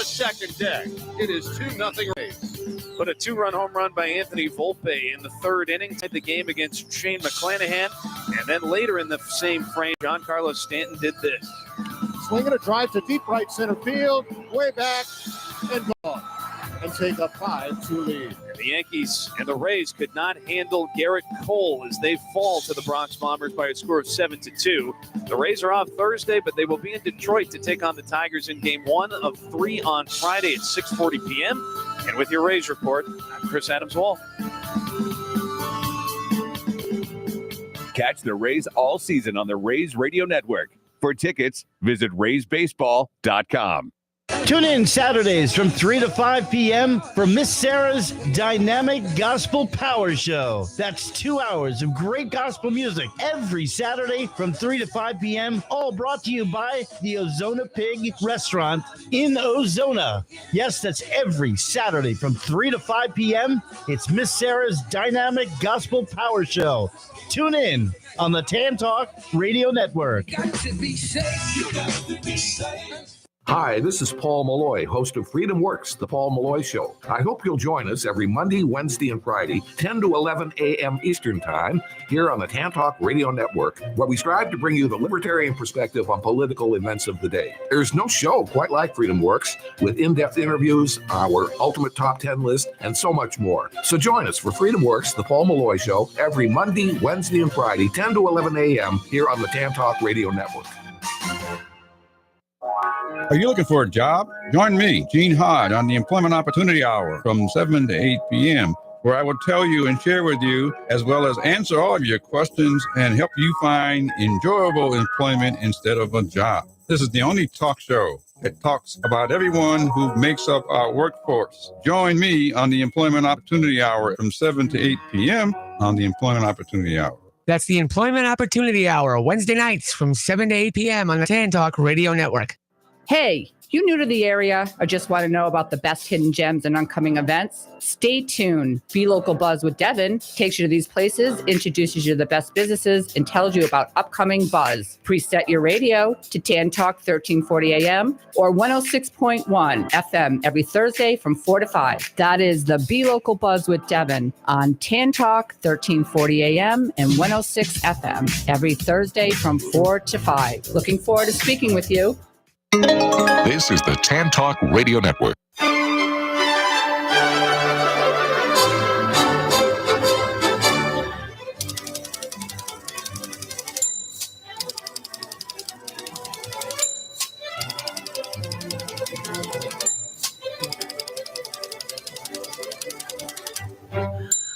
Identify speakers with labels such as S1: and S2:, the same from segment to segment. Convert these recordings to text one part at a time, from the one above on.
S1: the second deck. It is 2-0 Rays.
S2: But a 2-run home run by Anthony Volpe in the third inning tied the game against Shane McClanahan. And then later in the same frame, John Carlos Stanton did this.
S3: Swinging a drive to deep right center field, way back, and gone. And take a 5-2 lead.
S2: The Yankees and the Rays could not handle Garrett Cole as they fall to the Bronx Bombers by a score of 7-2. The Rays are off Thursday, but they will be in Detroit to take on the Tigers in Game 1 of 3 on Friday at 6:40 p.m. And with your Rays report, I'm Chris Adams-Wall.
S4: Catch the Rays all season on the Rays Radio Network. For tickets, visit RaysBaseball.com.
S5: Tune in Saturdays from 3 to 5 p.m. for Miss Sarah's Dynamic Gospel Power Show. That's 2 hours of great gospel music every Saturday from 3 to 5 p.m. All brought to you by the Ozona Pig Restaurant in Ozona. Yes, that's every Saturday from 3 to 5 p.m. It's Miss Sarah's Dynamic Gospel Power Show. Tune in on the Tan Talk Radio Network.
S6: Hi, this is Paul Malloy, host of Freedom Works, The Paul Malloy Show. I hope you'll join us every Monday, Wednesday, and Friday, 10 to 11 a.m. Eastern Time, here on the Tan Talk Radio Network, where we strive to bring you the libertarian perspective on political events of the day. There's no show quite like Freedom Works, with in-depth interviews, our ultimate top 10 list, and so much more. So join us for Freedom Works, The Paul Malloy Show, every Monday, Wednesday, and Friday, 10 to 11 a.m. here on the Tan Talk Radio Network.
S7: Are you looking for a job? Join me, Gene Hodge, on the Employment Opportunity Hour from 7 to 8 p.m., where I will tell you and share with you, as well as answer all of your questions and help you find enjoyable employment instead of a job. This is the only talk show that talks about everyone who makes up our workforce. Join me on the Employment Opportunity Hour from 7 to 8 p.m. on the Employment Opportunity Hour.
S8: That's the Employment Opportunity Hour, Wednesday nights from 7 to 8 p.m. on the Tan Talk Radio Network.
S9: Hey, you new to the area or just want to know about the best hidden gems and upcoming events? Stay tuned. Be Local Buzz with Devin takes you to these places, introduces you to the best businesses, and tells you about upcoming buzz. Preset your radio to Tan Talk 1340 AM or 106.1 FM every Thursday from 4 to 5. That is the Be Local Buzz with Devin on Tan Talk 1340 AM and 106 FM every Thursday from 4 to 5. Looking forward to speaking with you.
S10: This is the Tan Talk Radio Network.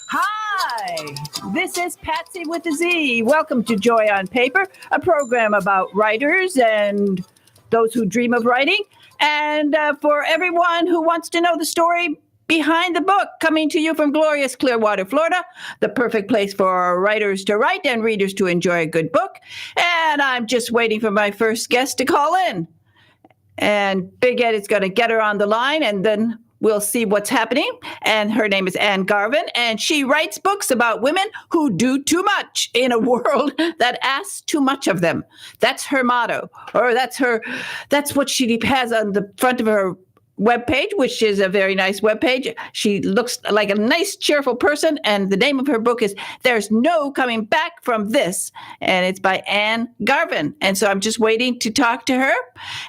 S11: Hi, this is Patsy with a Z. Welcome to Joy on Paper, a program about writers and those who dream of writing, and for everyone who wants to know the story behind the book, coming to you from glorious Clearwater, Florida, the perfect place for writers to write and readers to enjoy a good book. And I'm just waiting for my first guest to call in. And Big Ed is going to get her on the line, and then we'll see what's happening. And her name is Ann Garvin, and she writes books about women who do too much in a world that asks too much of them. That's her motto, or that's what she has on the front of her webpage, which is a very nice webpage. She looks like a nice, cheerful person, and the name of her book is There's No Coming Back from This, and it's by Ann Garvin. And so I'm just waiting to talk to her.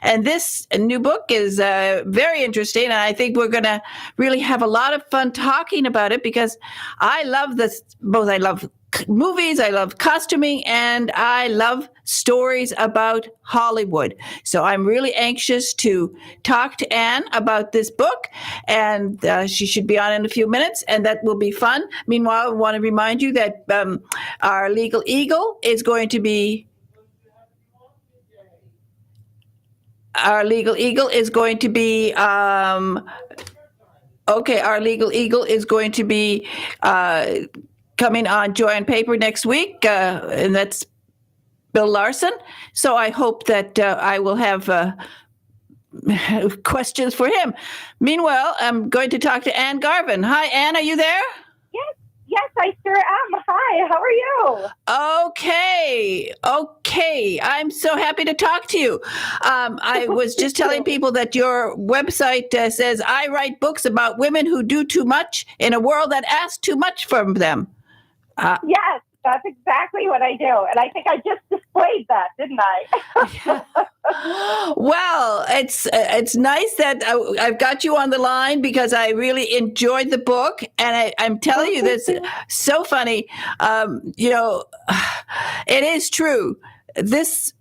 S11: And this new book is very interesting, and I think we're going to really have a lot of fun talking about it, because I love this. Both I love movies, I love costuming, and I love stories about Hollywood. So I'm really anxious to talk to Ann about this book, and she should be on in a few minutes, and that will be fun. Meanwhile, I want to remind you that our Legal Eagle is going to be our Legal Eagle is going to be coming on Joy on Paper next week, and that's Bill Larson. So I hope that I will have questions for him. Meanwhile, I'm going to talk to Ann Garvin. Hi, Ann, are you there?
S12: Yes, Yes, I sure am. Hi, how are you?
S11: Okay. I'm so happy to talk to you. I was just telling people that your website says, I write books about women who do too much in a world that asks too much from them.
S12: Yes, that's exactly what I do. And I think I just displayed that, didn't I?
S11: Well, it's nice that I've got you on the line because I really enjoyed the book. And I'm telling you this, so funny. It is true. This,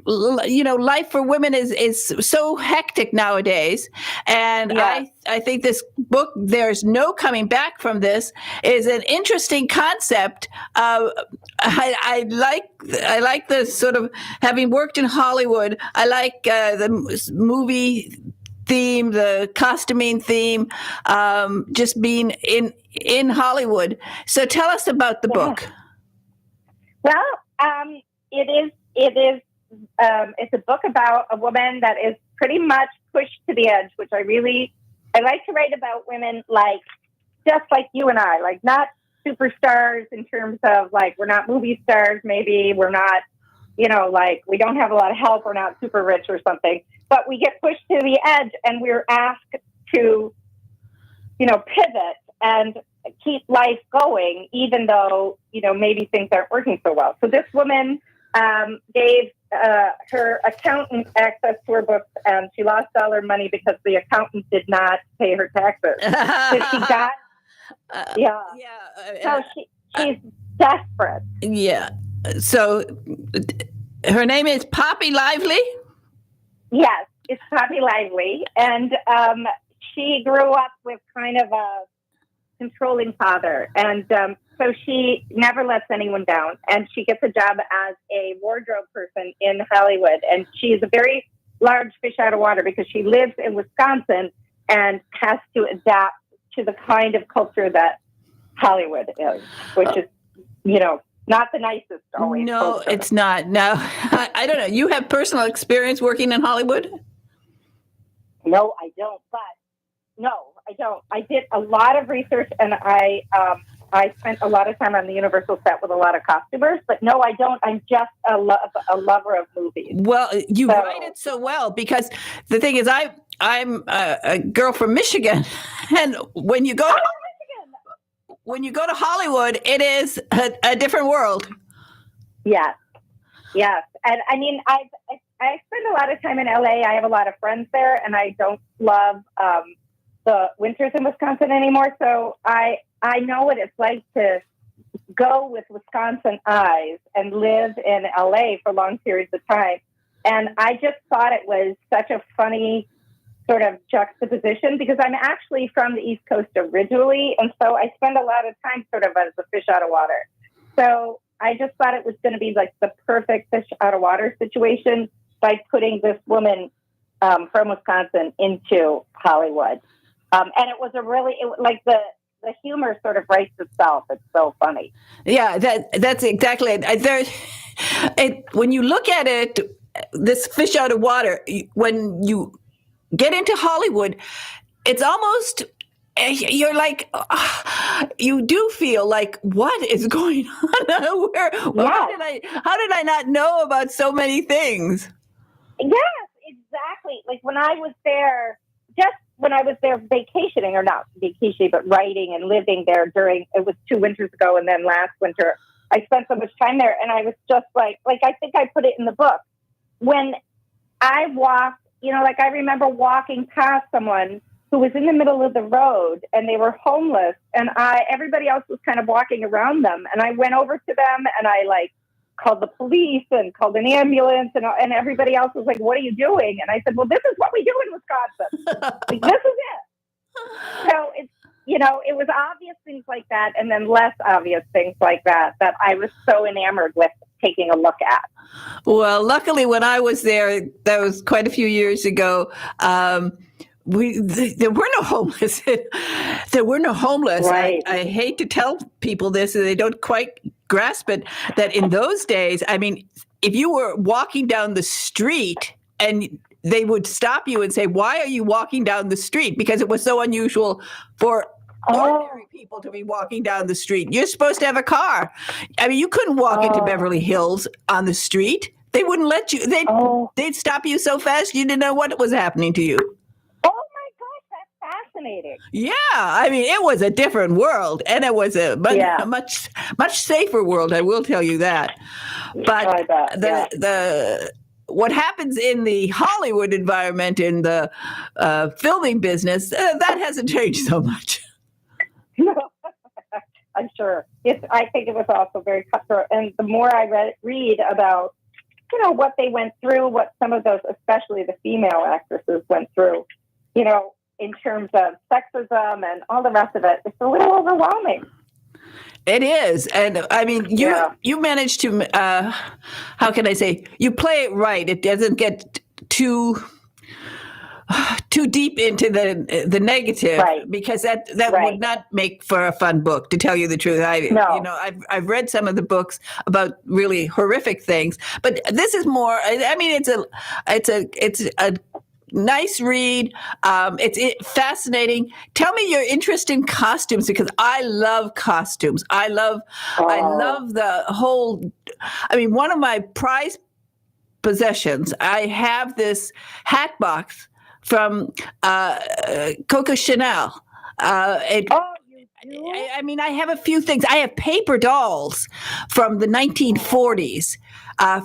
S11: life for women is so hectic nowadays. And I think this book, There's No Coming Back from This, is an interesting concept. I like the sort of, having worked in Hollywood, I like the movie theme, the costuming theme, just being in Hollywood. So tell us about the book.
S12: Well, it's a book about a woman that is pretty much pushed to the edge, which I like to write about women just like you and I, like not superstars in terms of like, we're not movie stars. Maybe we're not, we don't have a lot of help. We're not super rich or something, but we get pushed to the edge and we're asked to, pivot and keep life going, even though, maybe things aren't working so well. So this woman gave her accountant access to her books, and she lost all her money because the accountant did not pay her taxes. So she got, so she's desperate.
S11: Yeah. So her name is Poppy Lively?
S12: Yes, it's Poppy Lively. And she grew up with kind of a controlling father. And so she never lets anyone down. And she gets a job as a wardrobe person in Hollywood. And she's a very large fish out of water because she lives in Wisconsin and has to adapt to the kind of culture that Hollywood is, which is, not the nicest always.
S11: No,
S12: culture.
S11: It's not. No, I don't know. You have personal experience working in Hollywood?
S12: No, I don't. But no, I don't. I did a lot of research, and I spent a lot of time on the Universal set with a lot of costumers. But no, I don't. I'm just a lover of movies.
S11: Well, you write it so well because the thing is, I'm a girl from Michigan, and when you go to Hollywood, it is a different world.
S12: Yes. And I mean, I spend a lot of time in LA. I have a lot of friends there, and I don't love the winters in Wisconsin anymore. So I know what it's like to go with Wisconsin eyes and live in LA for long periods of time. And I just thought it was such a funny sort of juxtaposition because I'm actually from the East Coast originally. And so I spend a lot of time sort of as a fish out of water. So I just thought it was going to be like the perfect fish out of water situation by putting this woman from Wisconsin into Hollywood. And it was the humor sort of writes itself. It's so funny.
S11: Yeah, that's exactly it. When you look at it, this fish out of water, when you get into Hollywood, it's almost, you're like, you do feel like, what is going on? How did I not know about so many things?
S12: Yes, exactly. Like when I was there vacationing, or not vacationing, but writing and living there it was 2 winters ago. And then last winter, I spent so much time there. And I was just like I think I put it in the book. When I walked, I remember walking past someone who was in the middle of the road and they were homeless, and everybody else was kind of walking around them. And I went over to them and I called the police and called an ambulance, and everybody else was like, "What are you doing?" And I said, "Well, this is what we do in Wisconsin. This is it." So it's, it was obvious things like that, and then less obvious things like that I was so enamored with taking a look at.
S11: Well, luckily when I was there, that was quite a few years ago, there were no homeless. There were no homeless.
S12: Right.
S11: I hate to tell people this, and they don't quite grasp it, that in those days, I mean, if you were walking down the street and they would stop you and say, "Why are you walking down the street?" Because it was so unusual for ordinary people to be walking down the street. You're supposed to have a car. I mean, you couldn't walk into Beverly Hills on the street. They wouldn't let you. They'd stop you so fast you didn't know what was happening to you.
S12: Oh my gosh, that's fascinating.
S11: Yeah, I mean, it was a different world, and it was a much safer world. I will tell you that. But the what happens in the Hollywood environment, in the filming business, that hasn't changed so much.
S12: I'm sure. I think it was also very cutthroat. And the more I read about, what they went through, what some of those, especially the female actresses, went through, in terms of sexism and all the rest of it, it's a little overwhelming.
S11: It is. And I mean, you managed to, how can I say, you play it right. It doesn't get too deep into the negative, right? Because that would not make for a fun book, to tell you the truth. I've read some of the books about really horrific things, but this is more. I mean, it's a nice read. It's fascinating. Tell me your interest in costumes, because I love costumes. I love the whole. I mean, one of my prized possessions. I have this hat box from Coco Chanel. I mean, I have a few things. I have paper dolls from the 1940s.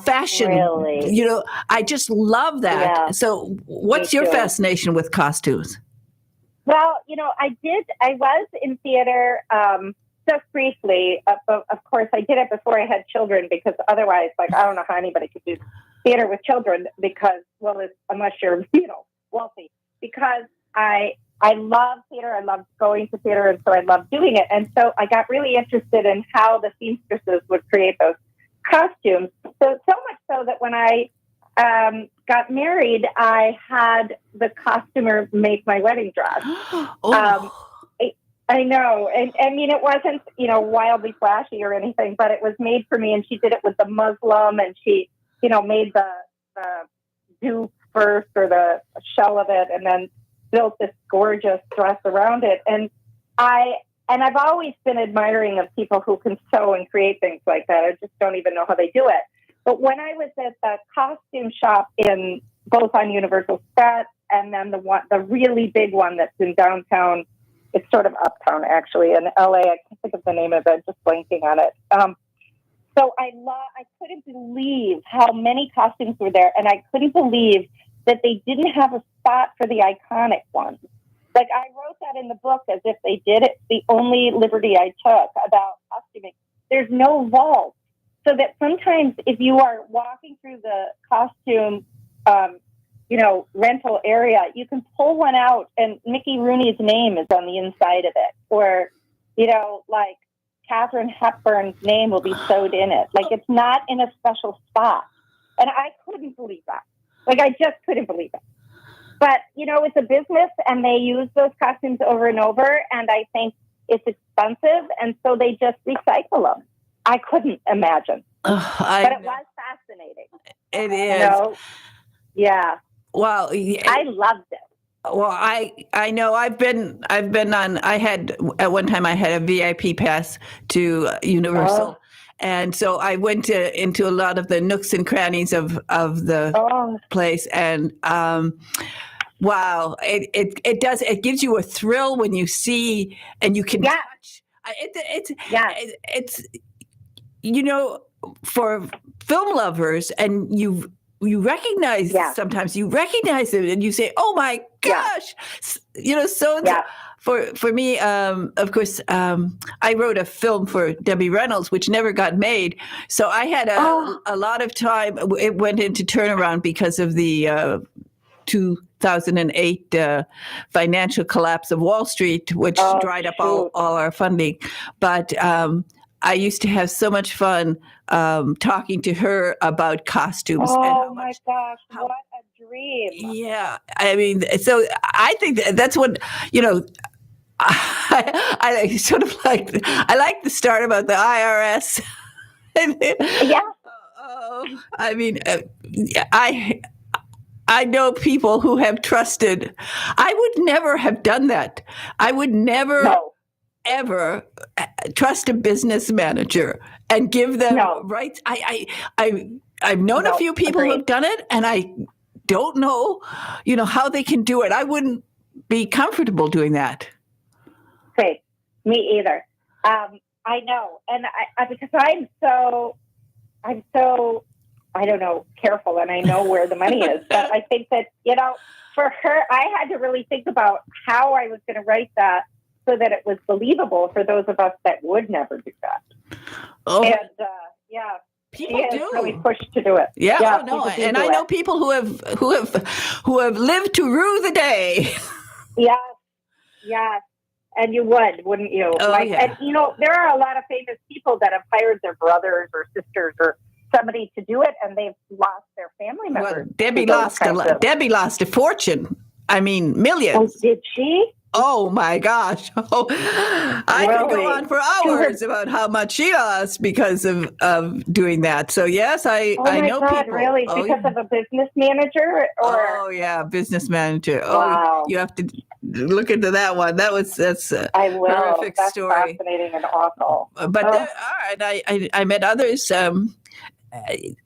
S11: Fashion,
S12: really?
S11: I just love that.
S12: Yeah.
S11: So what's your fascination with costumes?
S12: Well, I was in theater just briefly. Of course, I did it before I had children, because otherwise, I don't know how anybody could do theater with children, because, unless you're, wealthy. Because I love theater. I love going to theater, and so I love doing it. And so I got really interested in how the seamstresses would create those costumes. So much so that when I got married, I had the costumer make my wedding dress. I know. And I mean, it wasn't, wildly flashy or anything, but it was made for me. And she did it with the muslin, and she, made the dupe first, or the shell of it, and then built this gorgeous dress around it. And I've always been admiring of people who can sew and create things like that. I just don't even know how they do it. But when I was at the costume shop both on Universal Set, and then the really big one that's in downtown, it's sort of uptown actually in LA. I can't think of the name of it, just blanking on it. So I couldn't believe how many costumes were there, and I couldn't believe that they didn't have a spot for the iconic ones. Like, I wrote that in the book as if they did. It's the only liberty I took about costuming. There's no vault. So that sometimes if you are walking through the costume, rental area, you can pull one out and Mickey Rooney's name is on the inside of it. Or, like Katharine Hepburn's name will be sewed in it. Like, it's not in a special spot. And I couldn't believe that. Like, I just couldn't believe it. But, it's a business, and they use those costumes over and over, and I think it's expensive, and so they just recycle them. I couldn't imagine. But it was fascinating.
S11: It is.
S12: Yeah.
S11: Well,
S12: I loved it.
S11: Well, I know I've been on. At one time I had a VIP pass to Universal, and so I went into a lot of the nooks and crannies of the place, and wow, it gives you a thrill when you see and you can touch. It's for film lovers, and you recognize sometimes you recognize it and you say, oh my gosh, for me, of course, I wrote a film for Debbie Reynolds, which never got made. So I had a lot of time. It went into turnaround because of the 2008 financial collapse of Wall Street, which dried up all our funding. But I used to have so much fun talking to her about costumes.
S12: Oh my gosh, what a dream.
S11: Yeah. I mean, so I think that's what, I sort of I like the start about the IRS.
S12: Yeah.
S11: I mean, I know people who have trusted. I would never have done that. I would never ever trust a business manager and give them rights. I've known a few people who have done it, and I don't know, how they can do it. I wouldn't be comfortable doing that.
S12: Okay, me either. I know, and I because I'm so I don't know, careful, and I know where the money is. But I think that for her, I had to really think about how I was going to write that so that it was believable for those of us that would never do that.
S11: Oh,
S12: and
S11: people
S12: she has
S11: do
S12: really pushed to do it.
S11: Yeah, no, and I know people who have lived to rue the day. Yes.
S12: And you wouldn't you? And there are a lot of famous people that have hired their brothers or sisters or somebody to do it, and they've lost their family members.
S11: Well, Debbie lost a fortune. I mean, millions.
S12: Oh, did she?
S11: Oh my gosh! I could go on for hours about how much she lost because of doing that. So yes, I know people.
S12: Really? Because of a business manager?
S11: Oh yeah, business manager.
S12: Wow.
S11: You have to look into that one. That's a horrific story.
S12: Fascinating and awful.
S11: But all right, I met others.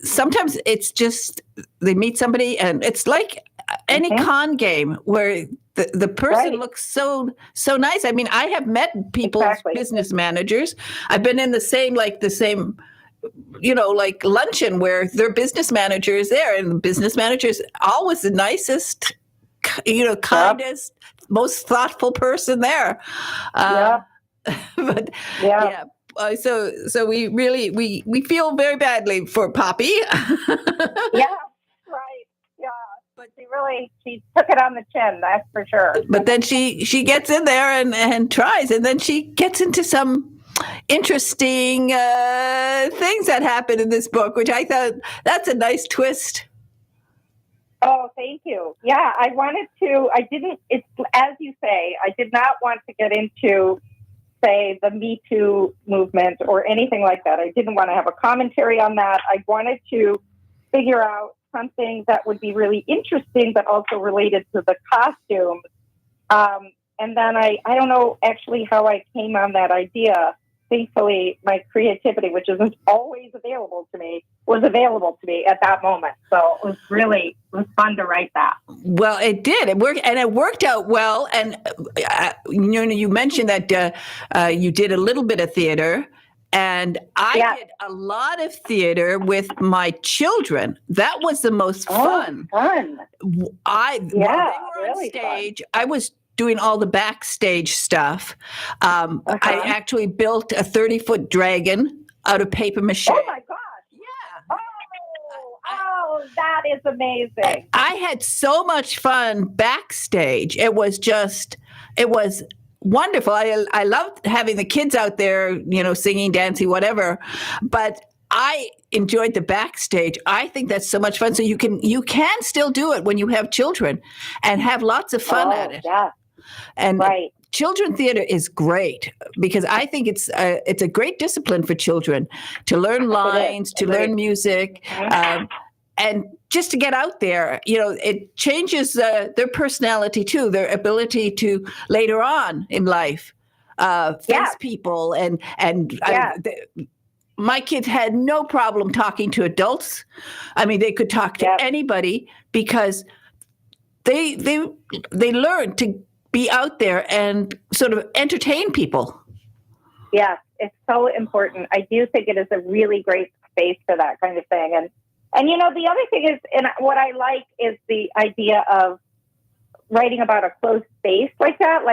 S11: Sometimes it's just they meet somebody, and it's like any con game where the person looks so nice. I mean, I have met people's business managers. I've been in the same luncheon where their business manager is there, and the business manager is always the nicest, kindest, most thoughtful person there. So we really we feel very badly for Poppy.
S12: But she took it on the chin, that's for sure.
S11: But then she gets in there and tries, and then she gets into some interesting things that happen in this book, which I thought that's a nice twist.
S12: Oh, thank you. Yeah, it's as you say, I did not want to get into, say, the Me Too movement or anything like that. I didn't want to have a commentary on that. I wanted to figure out something that would be really interesting, but also related to the costumes. And then I don't know actually how I came on that idea. Thankfully, my creativity, which isn't always available to me, was available to me at that moment. So it was fun to write that.
S11: Well, it did. It worked out well. And you mentioned that you did a little bit of theater. And I did a lot of theater with my children. That was the most fun.
S12: Fun.
S11: While they were on stage, I was doing all the backstage stuff. I actually built a 30-foot dragon out of paper mache.
S12: Oh my gosh. Yeah. Oh, that is amazing.
S11: I had so much fun backstage. It was wonderful. I loved having the kids out there, singing, dancing, whatever. But I enjoyed the backstage. I think that's so much fun. So you can still do it when you have children and have lots of fun at it.
S12: Yeah.
S11: And children theater is great because I think it's a great discipline for children to learn lines, to learn music, and just to get out there. It changes their personality too, their ability to later on in life face people. My kids had no problem talking to adults. I mean, they could talk to anybody because they learned to be out there and sort of entertain people.
S12: Yes, it's so important. I do think it is a really great space for that kind of thing. And the other thing is, and what I like is the idea of writing about a closed space like that,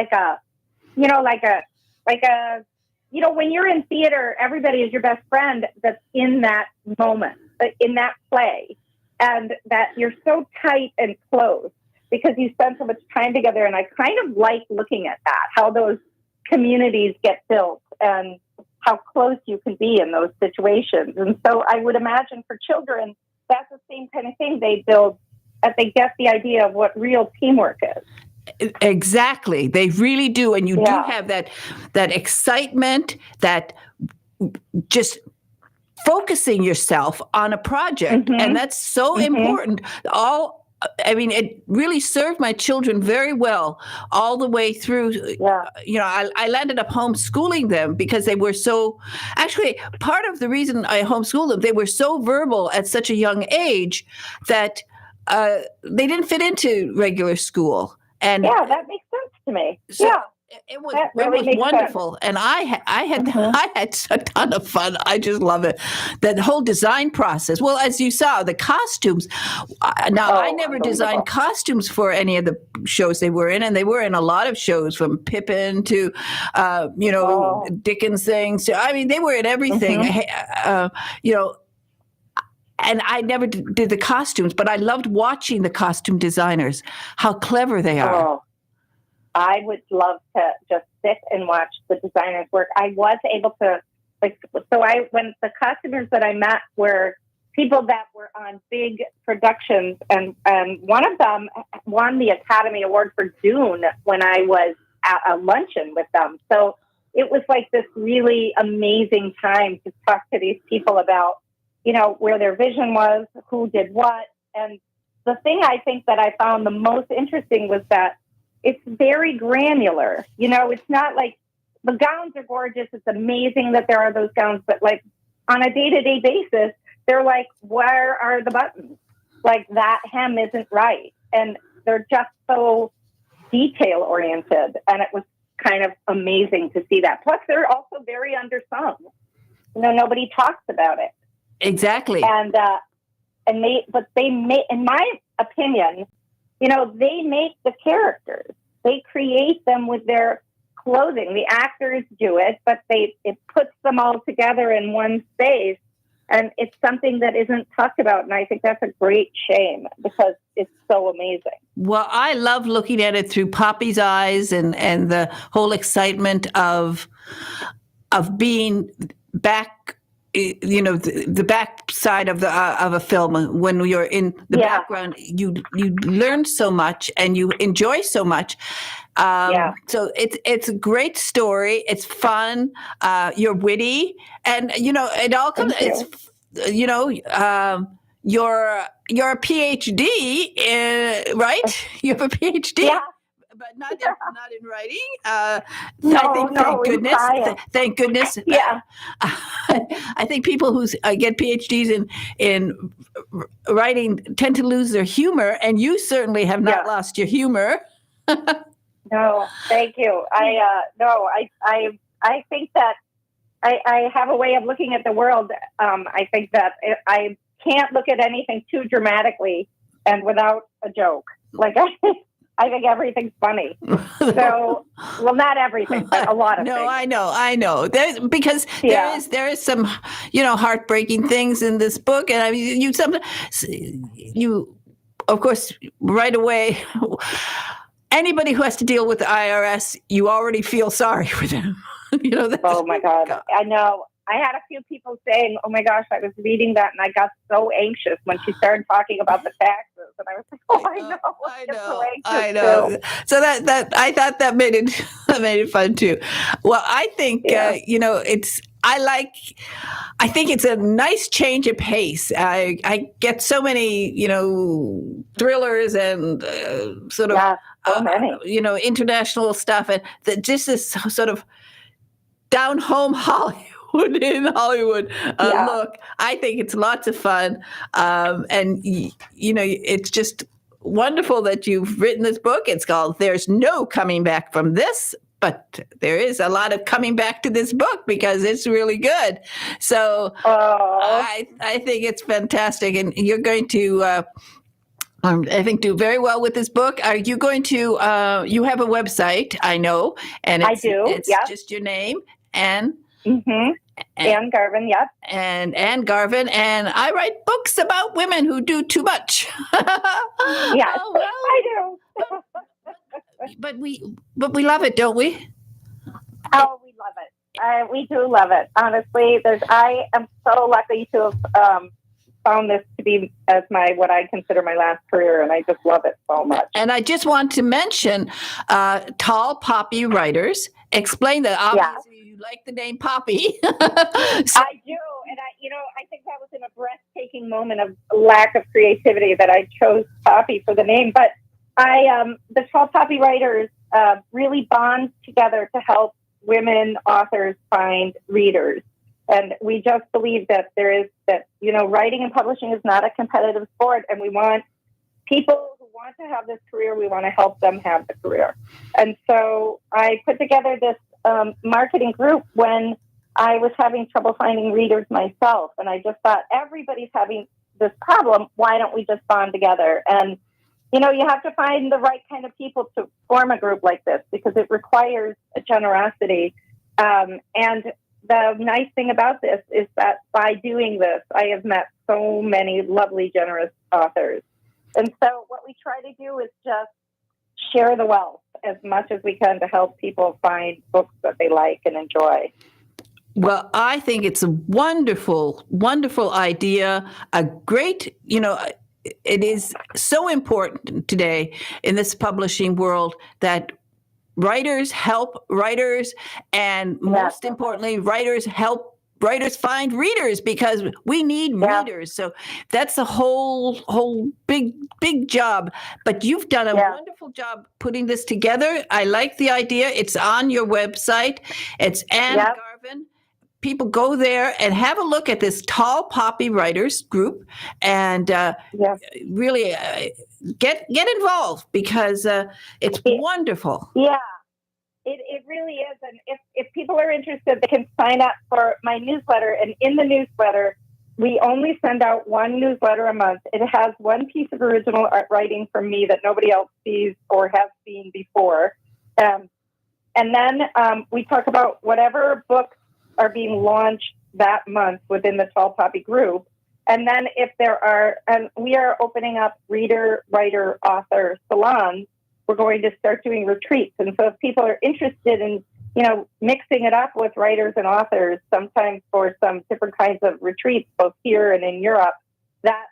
S12: when you're in theater, everybody is your best friend that's in that moment, in that play, and that you're so tight and close because you spend so much time together. And I kind of like looking at that, how those communities get built and how close you can be in those situations. And so I would imagine for children, that's the same kind of thing they build as they get the idea of what real teamwork is.
S11: Exactly. They really do. And you do have that excitement, that just focusing yourself on a project. And that's so important. I mean, it really served my children very well all the way through. I landed up homeschooling them because they were so, actually, part of the reason I homeschooled them, they were so verbal at such a young age that they didn't fit into regular school. And
S12: yeah, that makes sense to me.
S11: So it was wonderful, sense. And I had a ton of fun. I just love it. That whole design process. Well, as you saw, the costumes. I never designed costumes for any of the shows they were in, and they were in a lot of shows, from Pippin to, Dickens things. I mean, they were in everything. And I never did the costumes, but I loved watching the costume designers. How clever they are.
S12: Oh. I would love to just sit and watch the designers work. I was able to, when the customers that I met were people that were on big productions, and one of them won the Academy Award for Dune when I was at a luncheon with them. So it was like this really amazing time to talk to these people about, where their vision was, who did what. And the thing I think that I found the most interesting was that it's very granular. It's not like the gowns are gorgeous. It's amazing that there are those gowns, but like on a day-to-day basis, they're like, where are the buttons? Like that hem isn't right. And they're just so detail oriented. And it was kind of amazing to see that. Plus they're also very undersung. Nobody talks about it.
S11: Exactly.
S12: And they make, in my opinion, they make the characters. They create them with their clothing. The actors do it, but it puts them all together in one space. And it's something that isn't talked about. And I think that's a great shame because it's so amazing.
S11: Well, I love looking at it through Poppy's eyes and the whole excitement of being back, the back side of a film. When you're in the background, you learn so much and you enjoy so much. So it's a great story. It's fun. You're witty, and it all comes. You're a PhD, right? You have a PhD.
S12: Yeah.
S11: But not in writing. Thank goodness.
S12: Yeah.
S11: I think people who get PhDs in writing tend to lose their humor, and you certainly have not lost your humor.
S12: No, thank you. I think that I have a way of looking at the world. I think that I can't look at anything too dramatically and without a joke. Like I think everything's funny. So, well, not everything, but a lot of things.
S11: No, I know. There is some, heartbreaking things in this book, and I mean, you, of course, right away. Anybody who has to deal with the IRS, you already feel sorry for them.
S12: Oh my God. I know. I had a few people saying, "Oh my gosh, I was reading that and I got so anxious when she started talking about the taxes." And I was like, "Oh, I know."
S11: Too. So that I thought that made it fun too. Well, I think I think it's a nice change of pace. I get so many, thrillers and sort of,
S12: so many.
S11: international stuff, and just this sort of down home Hollywood. In Hollywood look. I think it's lots of fun. And, it's just wonderful that you've written this book. It's called There's No Coming Back from This, but there is a lot of coming back to this book because it's really good. So I think it's fantastic. And you're going to, I think, do very well with this book. Are you going to, you have a website, I know. And
S12: I do,
S11: it's just your name and...
S12: Mm-hmm. Ann Garvin, yep.
S11: And Ann Garvin, and I write books about women who do too much.
S12: Yes, I do.
S11: but we love it, don't we?
S12: Oh, we love it. We do love it. Honestly, I am so lucky to have found this to be as what I consider my last career, and I just love it so much.
S11: And I just want to mention Tall Poppy Writers. Explain that. Obviously, you like the name Poppy.
S12: I do, and I think that was in a breathtaking heartbreaking moment of lack of creativity that I chose Poppy for the name. But the Tall Poppy writers really bond together to help women authors find readers. And we just believe that writing and publishing is not a competitive sport, and we want people who want to have this career, we want to help them have the career. And so I put together this marketing group when I was having trouble finding readers myself. And I just thought, everybody's having this problem. Why don't we just bond together? And, you have to find the right kind of people to form a group like this, because it requires a generosity. And the nice thing about this is that by doing this, I have met so many lovely, generous authors. And so what we try to do is just share the wealth as much as we can to help people find books that they like and enjoy.
S11: Well, I think it's a wonderful, wonderful idea. A great, it is so important today in this publishing world that writers help writers, and most importantly, writers help writers find readers, because we need readers. So that's a whole big job. But you've done a wonderful job putting this together. I like the idea. It's on your website. It's Anne Garvin. People go there and have a look at this Tall Poppy Writers group, and really get involved, because it's wonderful.
S12: Yeah. It really is. And if people are interested, they can sign up for my newsletter. And in the newsletter, we only send out one newsletter a month. It has one piece of original art writing from me that nobody else sees or has seen before. And then we talk about whatever books are being launched that month within the Tall Poppy group. And then if there are, and we are opening up reader, writer, author salons, we're going to start doing retreats. And so if people are interested in, mixing it up with writers and authors, sometimes for some different kinds of retreats, both here and in Europe, that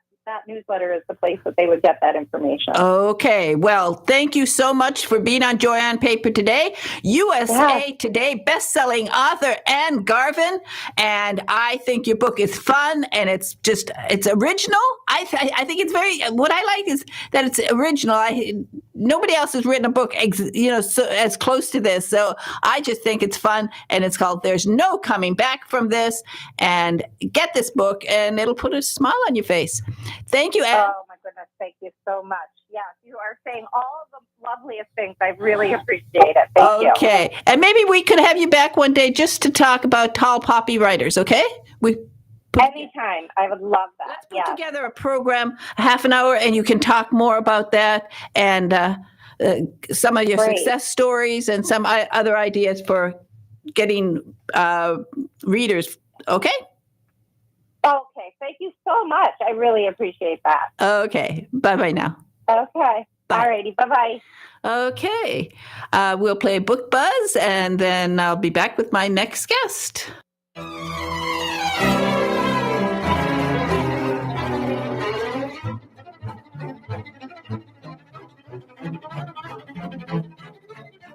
S12: newsletter is the place that they would get that information.
S11: Okay. Well, thank you so much for being on Joy on Paper today. USA Today bestselling author Anne Garvin. And I think your book is fun, and it's original. I think it's what I like is that it's original. Nobody else has written a book, as close to this. So I just think it's fun, and it's called There's No Coming Back from This. And get this book, and it'll put a smile on your face. Thank you, Anne.
S12: Oh, my goodness. Thank you so much. Yes, you are saying all the loveliest things. I really appreciate it. Thank you.
S11: Okay. And maybe we could have you back one day just to talk about Tall Poppy Writers, okay?
S12: Anytime. I would love that.
S11: Let's put together a program, a half an hour, and you can talk more about that and some of your success stories and some other ideas for getting readers. Okay?
S12: Okay. Thank you so much. I really appreciate that.
S11: Okay. Bye-bye now.
S12: Okay.
S11: Bye.
S12: All righty. Bye-bye.
S11: Okay. We'll play Book Buzz, and then I'll be back with my next guest.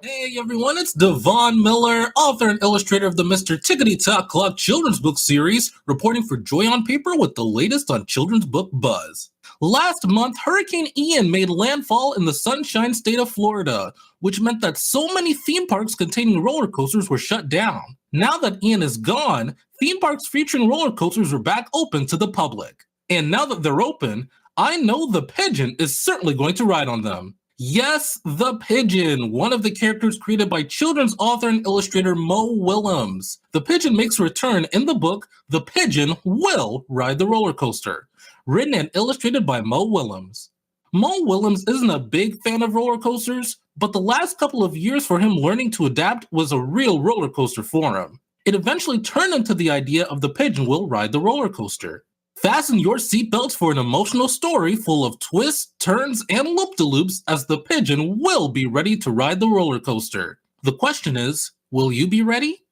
S13: Hey everyone, it's Devon Miller, author and illustrator of the Mr. Tickety Tock Clock children's book series, reporting for Joy on Paper with the latest on children's book buzz. Last month, Hurricane Ian made landfall in the Sunshine State of Florida, which meant that so many theme parks containing roller coasters were shut down. Now that Ian is gone, theme parks featuring roller coasters are back open to the public. And now that they're open, I know the Pigeon is certainly going to ride on them. Yes, the Pigeon, one of the characters created by children's author and illustrator Mo Willems. The Pigeon makes a return in the book, The Pigeon Will Ride the Roller Coaster, written and illustrated by Mo Willems. Mo Willems isn't a big fan of roller coasters, but the last couple of years for him learning to adapt was a real roller coaster for him. It eventually turned into the idea of The Pigeon Will Ride the Roller Coaster. Fasten your seatbelts for an emotional story full of twists, turns, and loop-de-loops as the Pigeon will be ready to ride the roller coaster. The question is, will you be ready?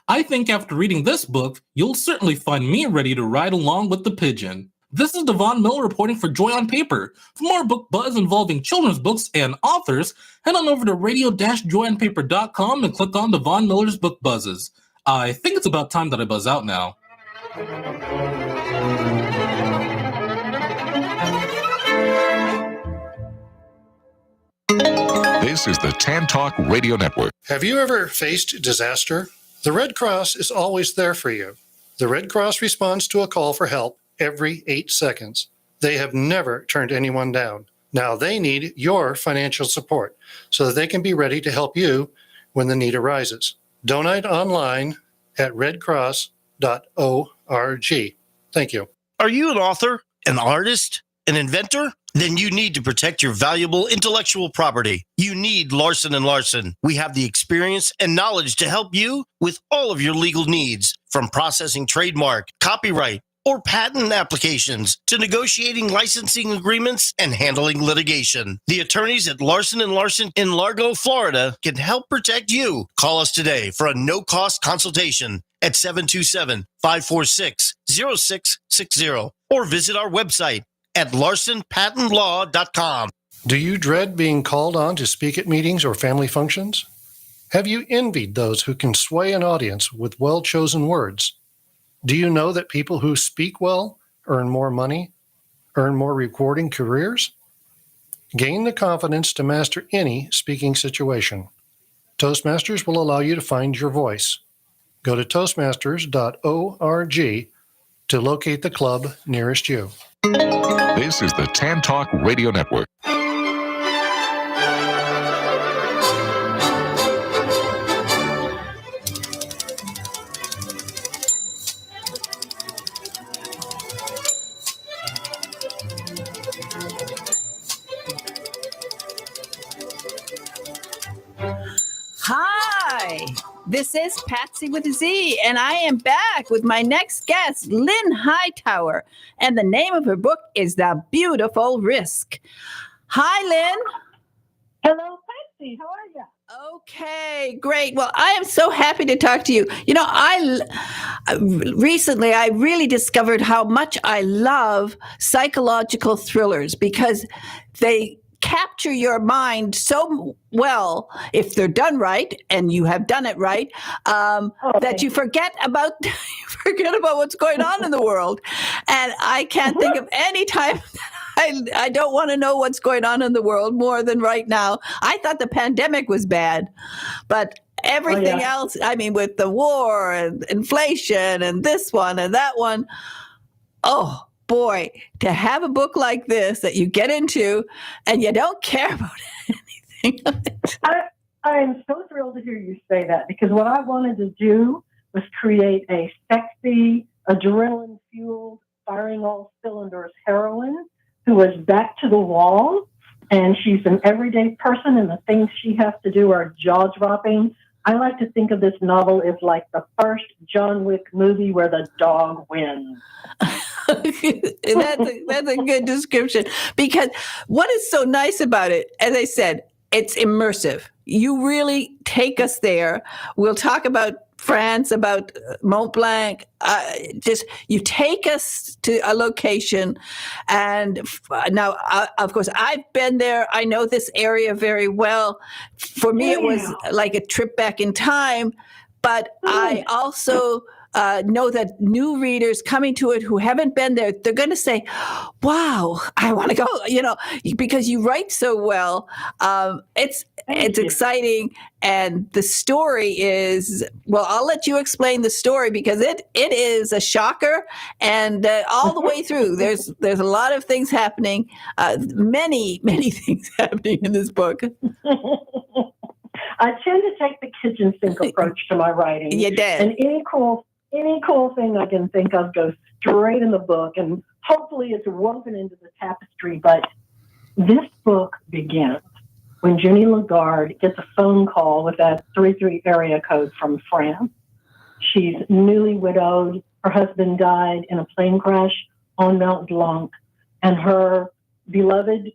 S13: I think after reading this book, you'll certainly find me ready to ride along with the Pigeon. This is Devon Miller reporting for Joy on Paper. For more book buzz involving children's books and authors, head on over to radio-joyonpaper.com and click on Devon Miller's Book Buzzes. I think it's about time that I buzz out now.
S10: This is the Tan Talk Radio Network.
S14: Have you ever faced disaster? The Red Cross is always there for you. The Red Cross responds to a call for help every 8 seconds. They have never turned anyone down. Now they need your financial support so that they can be ready to help you when the need arises. Donate online at redcross.org. Thank you.
S5: Are you an author, an artist, an inventor? Then you need to protect your valuable intellectual property. You need Larson & Larson. We have the experience and knowledge to help you with all of your legal needs, from processing trademark, copyright, or patent applications to negotiating licensing agreements and handling litigation. The attorneys at Larson & Larson in Largo, Florida can help protect you. Call us today for a no-cost consultation at 727-546-0660 or visit our website at larsonpatentlaw.com.
S14: Do you dread being called on to speak at meetings or family functions? Have you envied those who can sway an audience with well-chosen words? Do you know that people who speak well earn more money, earn more rewarding careers? Gain the confidence to master any speaking situation. Toastmasters will allow you to find your voice. Go to toastmasters.org to locate the club nearest you.
S10: This is the Tan Talk Radio Network.
S11: Hi, this is Patsy with a Z, and I am back with my next guest, Lynn Hightower, and the name of her book is The Beautiful Risk. Hi, Lynn.
S15: Hello, Patsy. How are you?
S11: Okay, great. Well, I am so happy to talk to you. You know, recently I really discovered how much I love psychological thrillers because they capture your mind so well if they're done right, and you have done it right, that you forget about what's going on in the world. And I can't think of any time I don't want to know what's going on in the world more than right now. I thought the pandemic was bad, but everything else, I mean, with the war and inflation and this one and that one, oh boy, to have a book like this that you get into and you don't care about anything.
S15: I am so thrilled to hear you say that, because what I wanted to do was create a sexy, adrenaline-fueled, firing all cylinders heroine who is back to the wall, and she's an everyday person, and the things she has to do are jaw-dropping. I like to think of this novel as like the first John Wick movie where the dog wins.
S11: That's a good description, because what is so nice about it, as I said, it's immersive. You really take us there. We'll talk about France, about Mont Blanc. Just you take us to a location, and now, of course, I've been there. I know this area very well. For me, it was like a trip back in time, but I also know that new readers coming to it who haven't been there, they're going to say, wow, I want to go, because you write so well. It's exciting. And the story is, well, I'll let you explain the story, because it is a shocker, and all the way through, there's a lot of things happening, many things happening in this book.
S15: I tend to take the kitchen sink approach to my writing.
S11: You did.
S15: And any cool thing I can think of goes straight in the book, and hopefully it's woven into the tapestry. But this book begins when Junie Lagarde gets a phone call with that 33 area code from France. She's newly widowed. Her husband died in a plane crash on Mount Blanc, and her beloved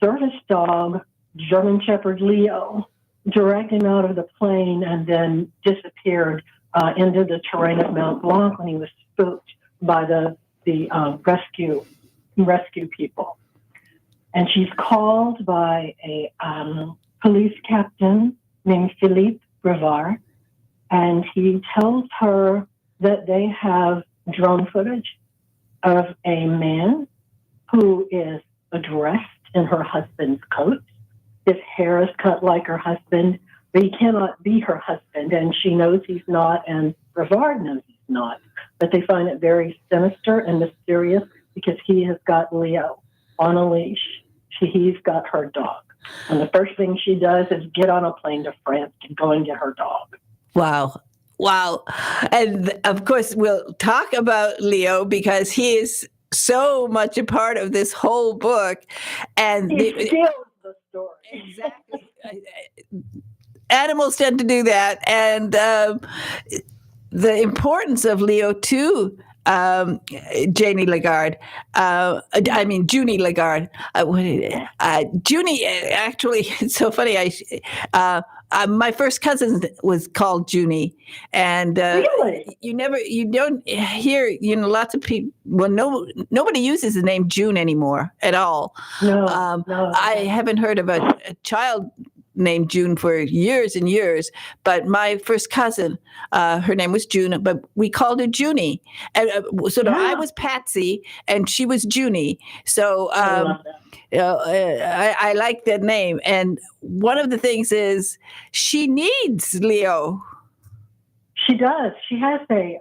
S15: service dog, German Shepherd Leo, dragged him out of the plane and then disappeared into the terrain of Mount Blanc when he was spooked by the rescue people. And she's called by a police captain named Philippe Brevard, and he tells her that they have drone footage of a man who is dressed in her husband's coat, His hair is cut like her husband, but he cannot be her husband, and she knows he's not, and Brevard knows he's not. But they find it very sinister and mysterious because he has got Leo on a leash. He's got her dog. And the first thing she does is get on a plane to France to go and get her dog.
S11: Wow. Wow. And of course, we'll talk about Leo because he is so much a part of this whole book. And
S15: he steals the story.
S11: Exactly. Animals tend to do that. And the importance of Leo, too, Junie Lagarde. Junie, actually, it's so funny. My first cousin was called Junie, and
S15: really?
S11: you don't hear, lots of people. Well, nobody uses the name June anymore at all.
S15: No,
S11: I haven't heard of a child named June for years and years, but my first cousin, her name was June, but we called her Junie, and I was Patsy and she was Junie. So I like that name. And one of the things is she needs Leo.
S15: She does. She has a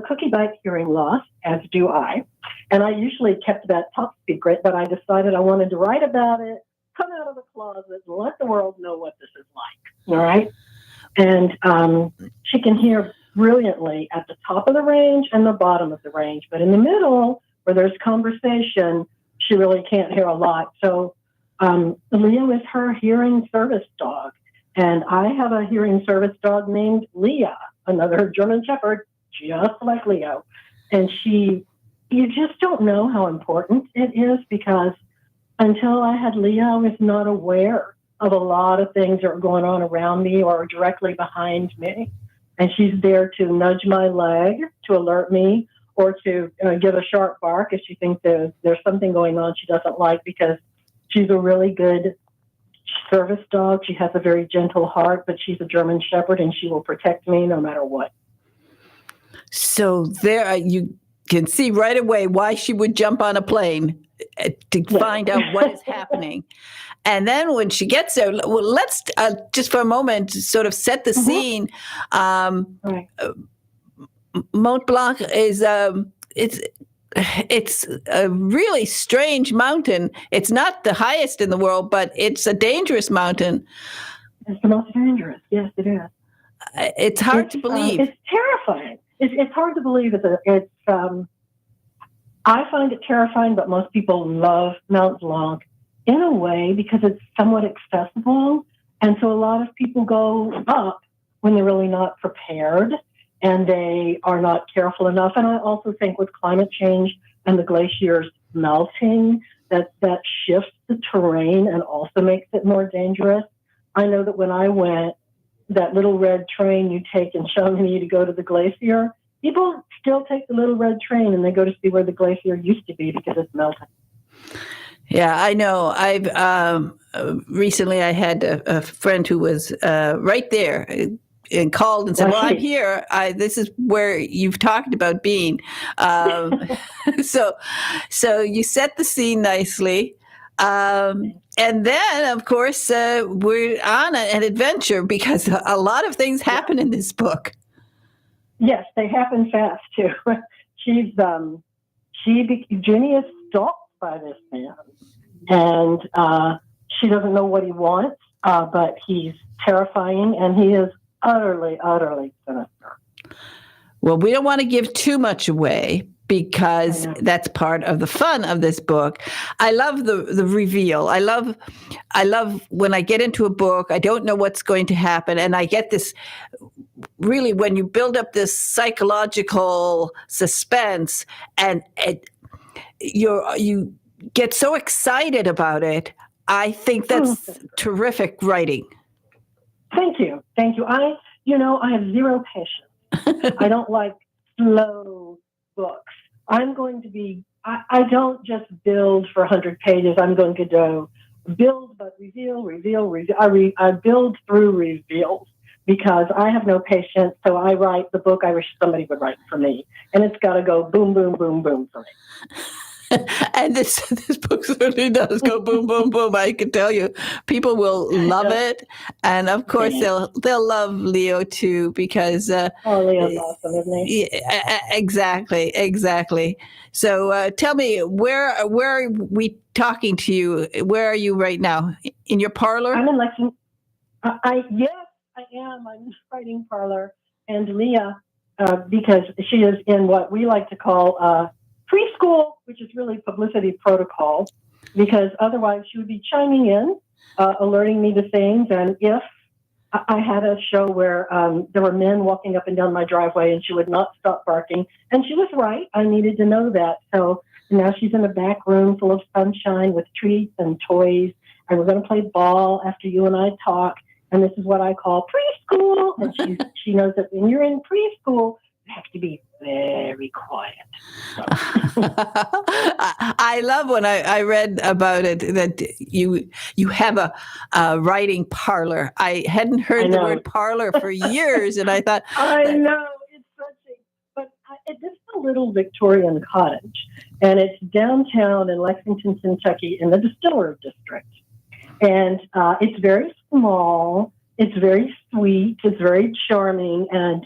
S15: cookie bite hearing loss, as do I, and I usually kept that top secret. But I decided I wanted to write about it. Come out of the closet and let the world know what this is like. All right. And she can hear brilliantly at the top of the range and the bottom of the range. But in the middle, where there's conversation, she really can't hear a lot. So Leo is her hearing service dog. And I have a hearing service dog named Leah, another German Shepherd, just like Leo. And you just don't know how important it is because until I had Leah, I was not aware of a lot of things that are going on around me or directly behind me. And she's there to nudge my leg, to alert me, or to give a sharp bark if she thinks there's something going on she doesn't like, because she's a really good service dog. She has a very gentle heart, but she's a German Shepherd, and she will protect me no matter what.
S11: So there you can see right away why she would jump on a plane to find out what is happening. And then when she gets there, let's just for a moment sort of set the scene. Mont Blanc is it's a really strange mountain. It's not the highest in the world, but it's a dangerous mountain.
S15: It's the most dangerous. Yes, it is.
S11: It's hard to believe.
S15: It's terrifying. It's hard to believe. I find it terrifying, but most people love Mont Blanc in a way because it's somewhat accessible. And so a lot of people go up when they're really not prepared and they are not careful enough. And I also think with climate change and the glaciers melting, that shifts the terrain and also makes it more dangerous. I know that when I went, that little red train you take in Chamonix to go to the glacier, people still take the little red train and they go to see where the glacier used to be because it's melting.
S11: Yeah, I know. I've recently I had a friend who was right there and called and said, "Well, I'm here. This is where you've talked about being." So you set the scene nicely. And then, of course, we're on an adventure because a lot of things happen in this book.
S15: Yes, they happen fast too. Ginny is stalked by this man, and she doesn't know what he wants, but he's terrifying, and he is utterly, utterly sinister.
S11: Well, we don't want to give too much away because that's part of the fun of this book. I love the reveal. I love when I get into a book, I don't know what's going to happen, and I get this. Really, when you build up this psychological suspense and you get so excited about it, I think that's terrific writing.
S15: Thank you. I have zero patience. I don't like slow books. I'm going to be. I don't just build for 100 pages. I'm going to go build, but reveal. I build through reveals. Because I have no patience, so I write the book I wish somebody would write for me. And it's got to go boom, boom, boom, boom for me.
S11: And this book certainly does go boom, boom, boom. I can tell you, people will love it, and of course they'll love Leo too because
S15: Leo's awesome, isn't he?
S11: Yeah, exactly. So tell me, where are we talking to you? Where are you right now? In your parlor?
S15: I'm in Lexington. Yes, I am. I'm in the writing parlor, and Leah, because she is in what we like to call preschool, which is really publicity protocol, because otherwise she would be chiming in, alerting me to things. And if I had a show where there were men walking up and down my driveway and she would not stop barking, and she was right. I needed to know that. So now she's in a back room full of sunshine with treats and toys, and we're going to play ball after you and I talk. And this is what I call preschool. And she knows that when you're in preschool, you have to be very quiet. So.
S11: I love when I read about it that you have a writing parlor. I hadn't heard the word parlor for years, and I thought
S15: I know it's such but it's just a little Victorian cottage, and it's downtown in Lexington, Kentucky, in the Distiller District, and it's very small. It's very sweet. It's very charming, and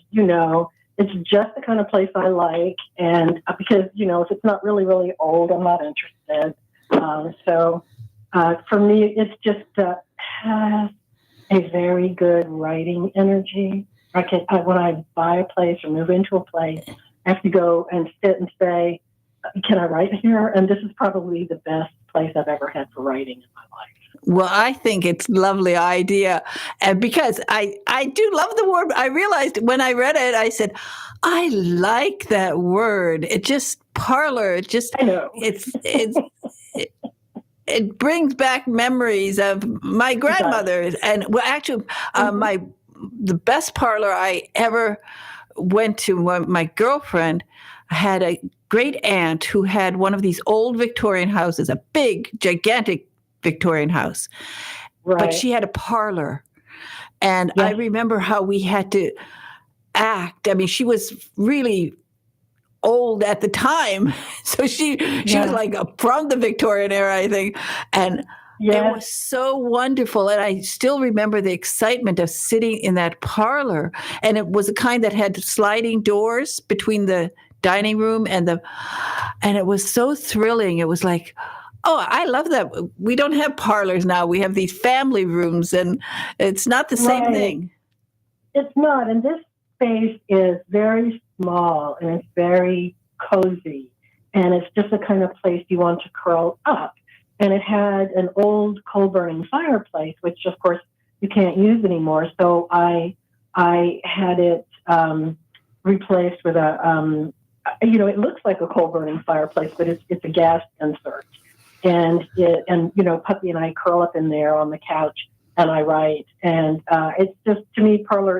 S15: it's just the kind of place I like, and because, if it's not really, really old, I'm not interested. So for me, it's just has a very good writing energy. When I buy a place or move into a place, I have to go and sit and say, can I write here? And this is probably the best place I've ever had for writing in my life.
S11: Well, I think it's a lovely idea. And because I do love the word, I realized when I read it, I said, I like that word. It just parlor. It just,
S15: I know.
S11: It brings back memories of my grandmother. And well, actually, the best parlor I ever went to, my girlfriend had a great aunt who had one of these old Victorian houses, a big, gigantic Victorian house. Right. But she had a parlor. And I remember how we had to act. I mean, she was really old at the time. So she was like from the Victorian era, I think. And it was so wonderful. And I still remember the excitement of sitting in that parlor. And it was a kind that had sliding doors between the dining room and it was so thrilling. It was like, oh, I love that. We don't have parlors now. We have these family rooms, and it's not the same thing.
S15: It's not. And this space is very small, and it's very cozy. And it's just the kind of place you want to curl up. And it had an old coal-burning fireplace, which, of course, you can't use anymore. So I had it replaced with it looks like a coal-burning fireplace, but it's a gas insert. And Puppy and I curl up in there on the couch and I write. And it's just, to me, parlor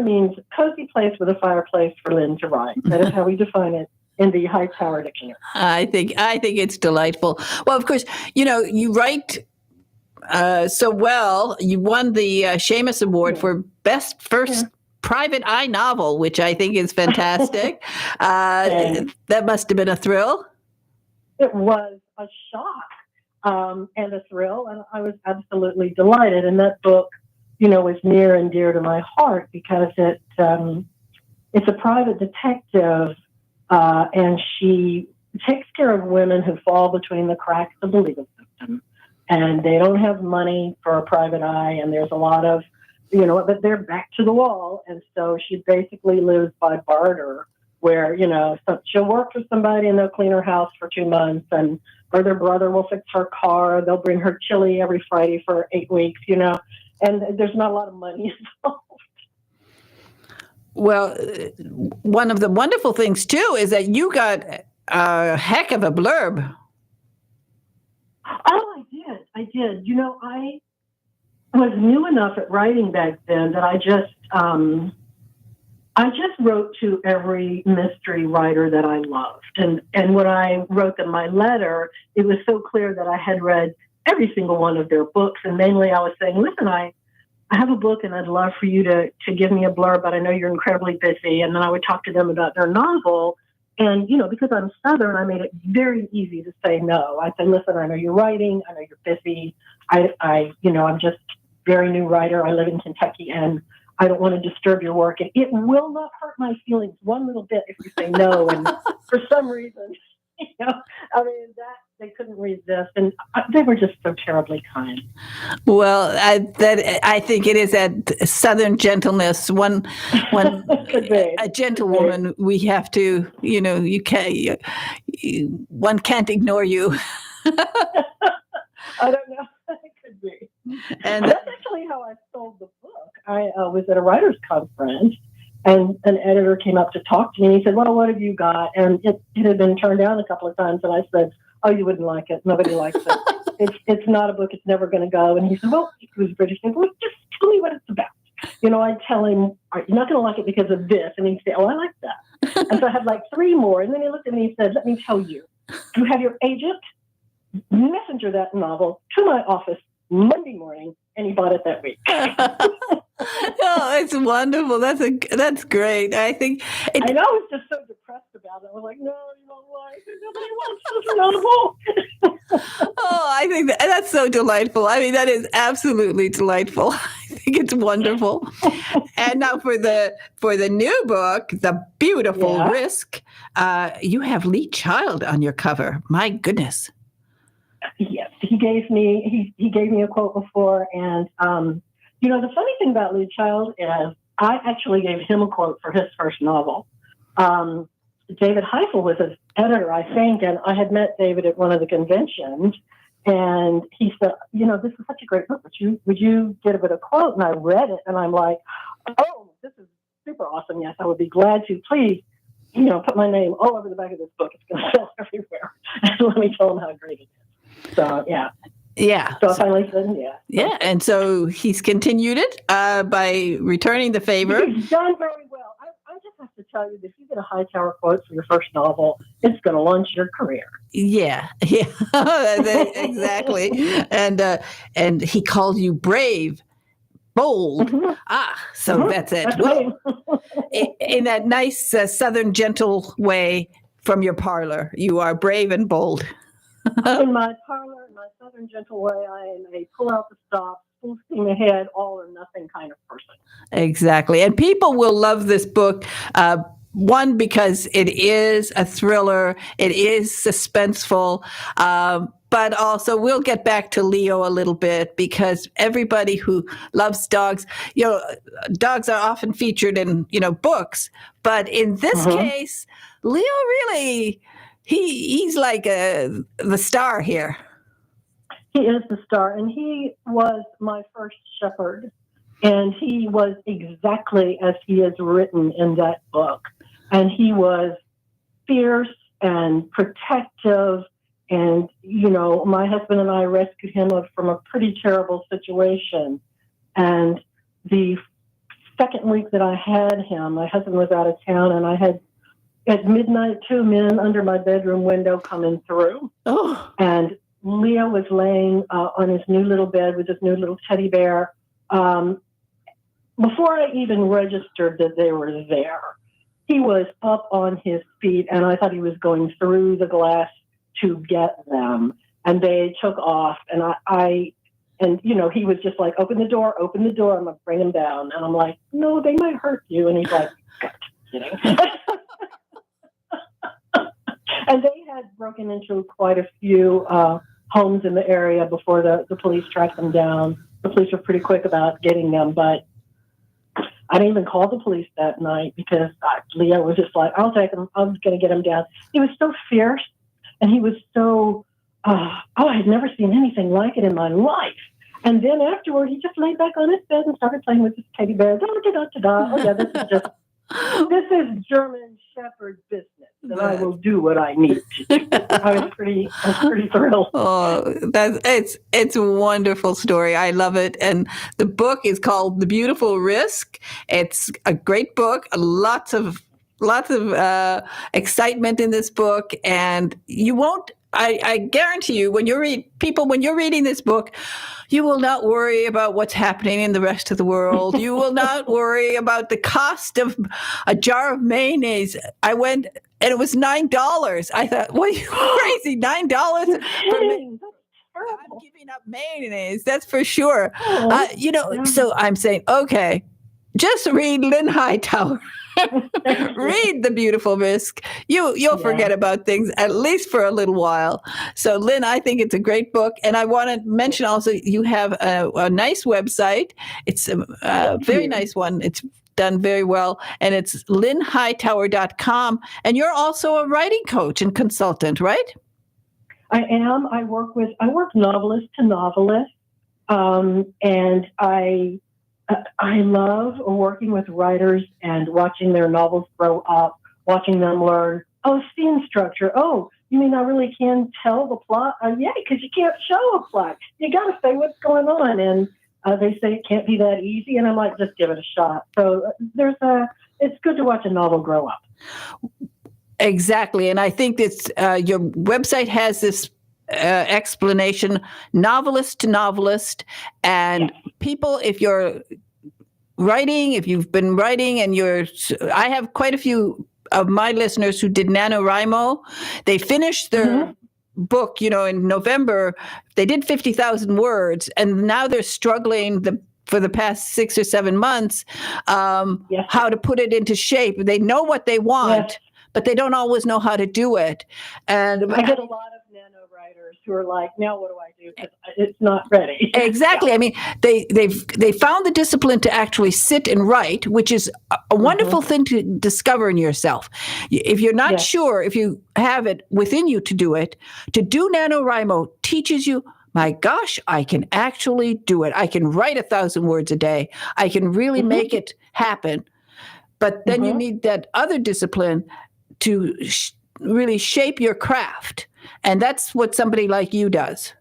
S15: means cozy place with a fireplace for Lynn to write. That is how we define it in the High Tower Dictionary. I think
S11: it's delightful. Well, of course, you write so well. You won the Seamus Award for Best First Private Eye Novel, which I think is fantastic. That must have been a thrill.
S15: It was a shock and a thrill, and I was absolutely delighted. And that book, was near and dear to my heart because it's a private detective, and she takes care of women who fall between the cracks of the legal system, and they don't have money for a private eye, and there's a lot of, but they're back to the wall, and so she basically lives by barter, where, she'll work for somebody and they'll clean her house for 2 months, or their brother will fix her car. They'll bring her chili every Friday for 8 weeks, and there's not a lot of money involved.
S11: Well, one of the wonderful things, too, is that you got a heck of a blurb.
S15: Oh, I did. I was new enough at writing back then that I just wrote to every mystery writer that I loved. And when I wrote them my letter, it was so clear that I had read every single one of their books. And mainly I was saying, listen, I have a book and I'd love for you to give me a blurb, but I know you're incredibly busy. And then I would talk to them about their novel. And, because I'm Southern, I made it very easy to say no. I said, listen, I know you're writing. I know you're busy. I'm just very new writer. I live in Kentucky, and I don't want to disturb your work. And it will not hurt my feelings one little bit if you say no. And for some reason, that they couldn't resist. And they were just so terribly kind.
S11: Well, I think it is that Southern gentleness. One a gentlewoman, we have to, one can't ignore you.
S15: I don't know. It could be.
S11: And
S15: that's actually how I sold the book. I was at a writer's conference, and an editor came up to talk to me, and he said, well, what have you got? And it had been turned down a couple of times, and I said, oh, you wouldn't like it. Nobody likes it. It's not a book. It's never going to go. And he said, well, he was British. He said, well, just tell me what it's about. I'd tell him, you're not going to like it because of this. And he'd say, oh, I like that. And so I had like 3 more. And then he looked at me and he said, let me tell you, you have your agent messenger that novel to my office Monday morning, and he bought it that week.
S11: Oh, it's wonderful. That's great. I think
S15: I was just so depressed about it. I was like, no, you don't like it. Nobody wants this novel.
S11: Oh, I think that's so delightful. I mean, that is absolutely delightful. I think it's wonderful. And now for the new book, The Beautiful Risk, you have Lee Child on your cover. My goodness.
S15: Yes, he gave me a quote before, and the funny thing about Lee Child is I actually gave him a quote for his first novel. David Heifel was his editor, I think, and I had met David at one of the conventions, and he said, this is such a great book. Would you get a bit of quote? And I read it, and I'm like, oh, this is super awesome. Yes, I would be glad to. Please, put my name all over the back of this book. It's going to sell everywhere. And let me tell him how great it is. So, yeah.
S11: Yeah.
S15: So I finally said, yeah.
S11: Yeah, and so he's continued it by returning the favor.
S15: He's done very well. I just have to tell you, if you get a Hightower quote for your first novel, it's going to launch your career.
S11: Yeah, exactly. And he called you brave, bold. Mm-hmm. So that's it.
S15: That's right.
S11: In that nice Southern gentle way from your parlor, you are brave and bold.
S15: In my parlor, in my Southern gentle way, I am a pull out the stops, full steam ahead, all or nothing kind of person.
S11: Exactly. And people will love this book. One, because it is a thriller, it is suspenseful, but also we'll get back to Leo a little bit, because everybody who loves dogs, dogs are often featured in, books, but in this case, Leo really, he's like the star here.
S15: He is the star, and he was my first shepherd, and he was exactly as he is written in that book. And he was fierce and protective. And, my husband and I rescued him from a pretty terrible situation. And the second week that I had him, my husband was out of town, and I had, at midnight, 2 men under my bedroom window coming through.
S11: Oh.
S15: And Leo was laying on his new little bed with his new little teddy bear. Before I even registered that they were there, he was up on his feet, and I thought he was going through the glass to get them. And they took off, and he was just like, open the door, I'm going to bring him down. And I'm like, no, they might hurt you. And he's like, kidding. And they had broken into quite a few homes in the area before the police tracked them down. The police were pretty quick about getting them, but I didn't even call the police that night because Leo was just like, I'll take him. I'm going to get him down. He was so fierce, and he was so, I had never seen anything like it in my life. And then afterward, he just laid back on his bed and started playing with his teddy bear. Oh, yeah, this is German Shepherd business, and I will do what I need to do. I was pretty thrilled.
S11: Oh, it's a wonderful story. I love it. And the book is called The Beautiful Risk. It's a great book. Lots of excitement in this book, and you won't. I guarantee you, when you're reading this book, you will not worry about what's happening in the rest of the world. You will not worry about the cost of a jar of mayonnaise. I went and it was $9. I thought, what are you crazy? $9 for me. I'm giving up mayonnaise, that's for sure. So I'm saying, okay, just read Lynn Hightower. Read The Beautiful Risk. You'll forget about things at least for a little while. So, Lynn, I think it's a great book, and I want to mention also you have a nice website. It's a very nice one. It's done very well, and it's lynnhightower.com. And you're also a writing coach and consultant, right?
S15: I am. I work novelist to novelist, and I love working with writers and watching their novels grow up, watching them learn, scene structure. Oh, you mean I really can tell the plot? Yeah, because you can't show a plot. You got to say what's going on. And they say it can't be that easy, and I might just give it a shot. So it's good to watch a novel grow up.
S11: Exactly. And I think it's your website has this explanation, novelist to novelist, and people, if you're writing, if you've been writing and I have quite a few of my listeners who did NaNoWriMo. They finished their book, in November. They did 50,000 words, and now they're struggling for the past 6 or 7 months how to put it into shape. They know what they want, but they don't always know how to do it. And
S15: I get a lot of nano writers who are like, now what do I do? Because it's not ready.
S11: Exactly. I mean, they found the discipline to actually sit and write, which is a wonderful thing to discover in yourself. If you're not sure, if you have it within you to do it, to do NaNoWriMo teaches you, my gosh, I can actually do it. I can write 1,000 words a day. I can really make it happen. But then you need that other discipline to really shape your craft. And that's what somebody like you does.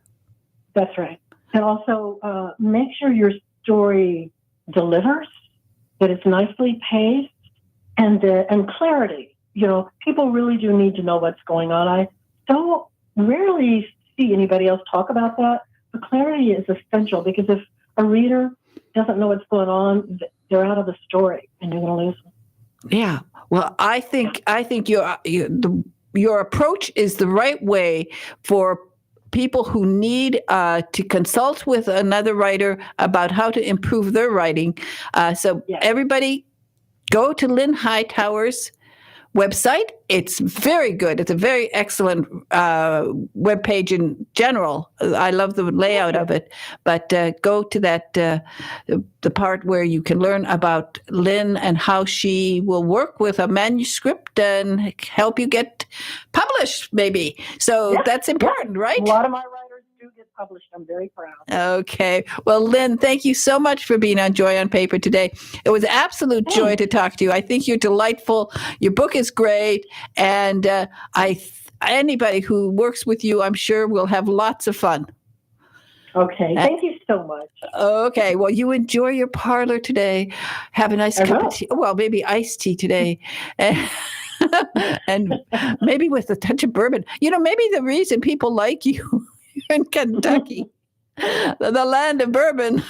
S15: That's right. And also make sure your story delivers, that it's nicely paced, and clarity. People really do need to know what's going on. I don't rarely see anybody else talk about that, but clarity is essential, because if a reader doesn't know what's going on, they're out of the story, and you're going to lose them.
S11: Yeah. Well, I think your approach is the right way for people who need to consult with another writer about how to improve their writing. Everybody go to Lynn Hightower's website. It's very good. It's a very excellent webpage in general. I love the layout of it. But go to that the part where you can learn about Lynn and how she will work with a manuscript and help you get published, maybe. So that's important, right?
S15: A lot of my writers do get published. I'm very proud.
S11: Okay. Well, Lynn, thank you so much for being on Joy on Paper today. It was an absolute joy to talk to you. I think you're delightful. Your book is great. And anybody who works with you, I'm sure will have lots of fun.
S15: Okay. Thank you so much.
S11: Okay. Well, you enjoy your parlor today. Have a nice cup of tea. Well, maybe iced tea today. And maybe with a touch of bourbon. Maybe the reason people like you in Kentucky, the land of bourbon.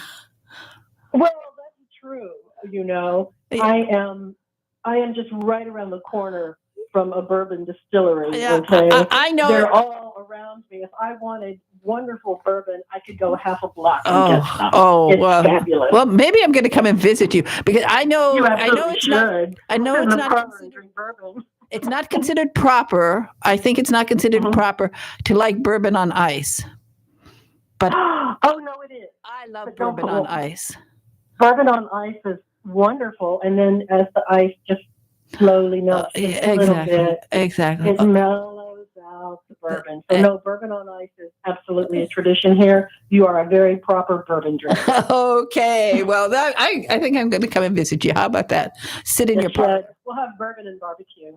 S15: Well, that's true. I am just right around the corner from a bourbon distillery.
S11: Yeah,
S15: okay?
S11: I know.
S15: They're all around me. If I wanted wonderful bourbon, I could go half a block and get some. It's fabulous.
S11: Well, maybe I'm going to come and visit you, because I know it's not considered proper. I think it's not considered proper to like bourbon on ice. But
S15: no, it is.
S11: I love bourbon on ice.
S15: Bourbon on ice is wonderful, and then as the ice just slowly melts a little bit, it mellows out the bourbon. So no, bourbon on ice is absolutely a tradition here. You are a very proper bourbon drinker.
S11: Okay, well, I think I'm going to come and visit you. How about that? Sit in your park.
S15: We'll have bourbon and barbecue.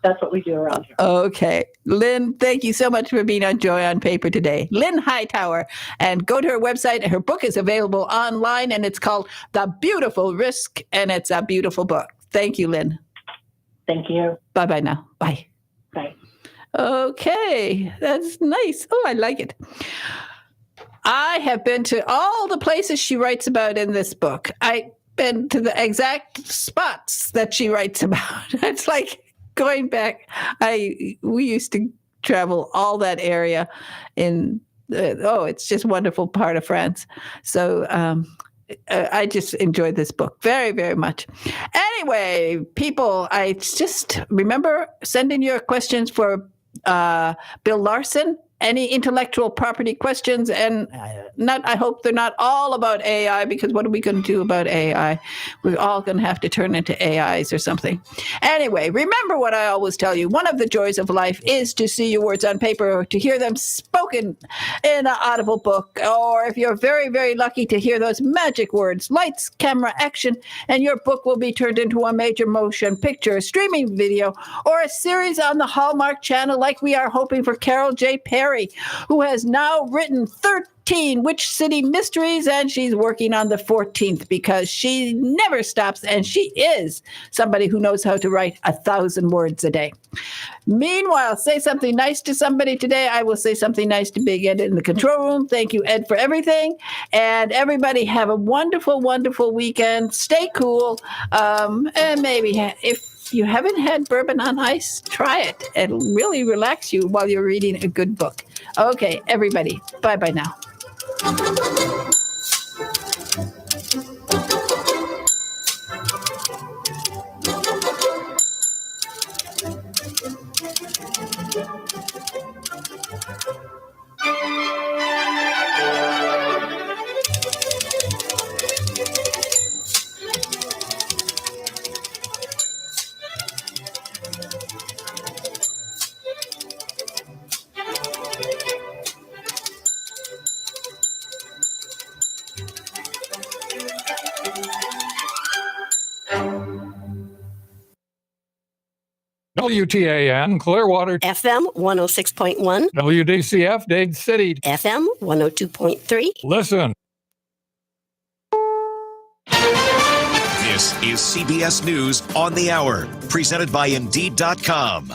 S15: That's what we do around here.
S11: Okay. Lynn, thank you so much for being on Joy on Paper today. Lynn Hightower. And go to her website. Her book is available online, and it's called The Beautiful Risk, and it's a beautiful book. Thank you, Lynn.
S15: Thank you.
S11: Bye-bye now. Bye.
S15: Bye.
S11: Okay. That's nice. Oh, I like it. I have been to all the places she writes about in this book. I've been to the exact spots that she writes about. It's like going back, we used to travel all that area in, it's just a wonderful part of France. So I just enjoyed this book very, very much. Anyway, people, I just remember sending your questions for Bill Larson. Any intellectual property questions, and I hope they're not all about AI, because what are we going to do about AI? We're all going to have to turn into AIs or something. Anyway, remember what I always tell you. One of the joys of life is to see your words on paper, or to hear them spoken in an audible book, or if you're very, very lucky to hear those magic words, lights, camera, action, and your book will be turned into a major motion picture, a streaming video, or a series on the Hallmark Channel, like we are hoping for Carol J. Perry, who has now written 13 Witch City Mysteries, and she's working on the 14th, because she never stops, and she is somebody who knows how to write 1,000 words a day. Meanwhile, say something nice to somebody today. I will say something nice to Big Ed in the control room. Thank you, Ed, for everything. And everybody have a wonderful, wonderful weekend. Stay cool. And maybe if you haven't had bourbon on ice, try it. It'll really relax you while you're reading a good book. Okay, everybody. Bye-bye now.
S16: WTAN, Clearwater.
S17: FM 106.1.
S16: WDCF, Dade City.
S17: FM 102.3.
S16: Listen.
S18: This is CBS News on the Hour, presented by Indeed.com.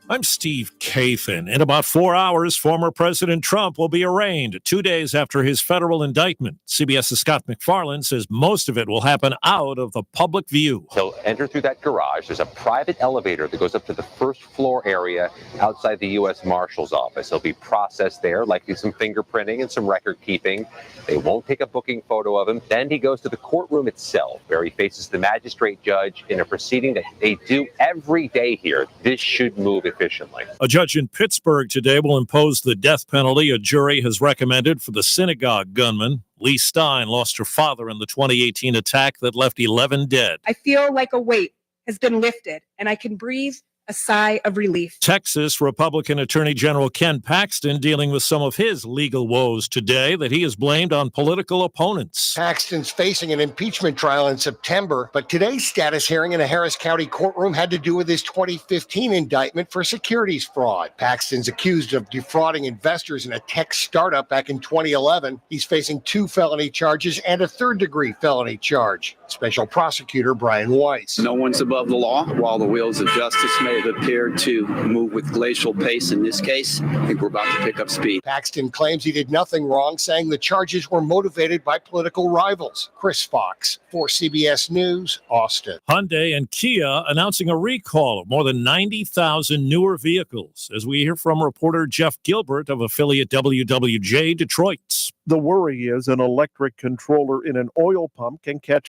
S19: I'm Steve Kathan. In about 4 hours, former President Trump will be arraigned 2 days after his federal indictment. CBS's Scott MacFarlane says most of it will happen out of the public view.
S20: He'll enter through that garage. There's a private elevator that goes up to the first floor area outside the U.S. Marshal's office. He'll be processed there, likely some fingerprinting and some record keeping. They won't take a booking photo of him. Then he goes to the courtroom itself, where he faces the magistrate judge in a proceeding that they do every day here. This should move efficiently.
S19: A judge in Pittsburgh today will impose the death penalty a jury has recommended for the synagogue gunman. Lee Stein lost her father in the 2018 attack that left 11 dead.
S21: I feel like a weight has been lifted, and I can breathe a sigh of relief.
S19: Texas Republican Attorney General Ken Paxton dealing with some of his legal woes today that he has blamed on political opponents.
S22: Paxton's facing an impeachment trial in September, but today's status hearing in a Harris County courtroom had to do with his 2015 indictment for securities fraud. Paxton's accused of defrauding investors in a tech startup back in 2011. He's facing 2 felony charges and a third-degree felony charge. Special Prosecutor Brian Weiss.
S23: No one's above the law. While the wheels of justice may have appeared to move with glacial pace in this case, I think we're about to pick up speed.
S22: Paxton claims he did nothing wrong, saying the charges were motivated by political rivals. Chris Fox for CBS News, Austin.
S19: Hyundai and Kia announcing a recall of more than 90,000 newer vehicles, as we hear from reporter Jeff Gilbert of affiliate WWJ Detroit.
S24: The worry is an electric controller in an oil pump can catch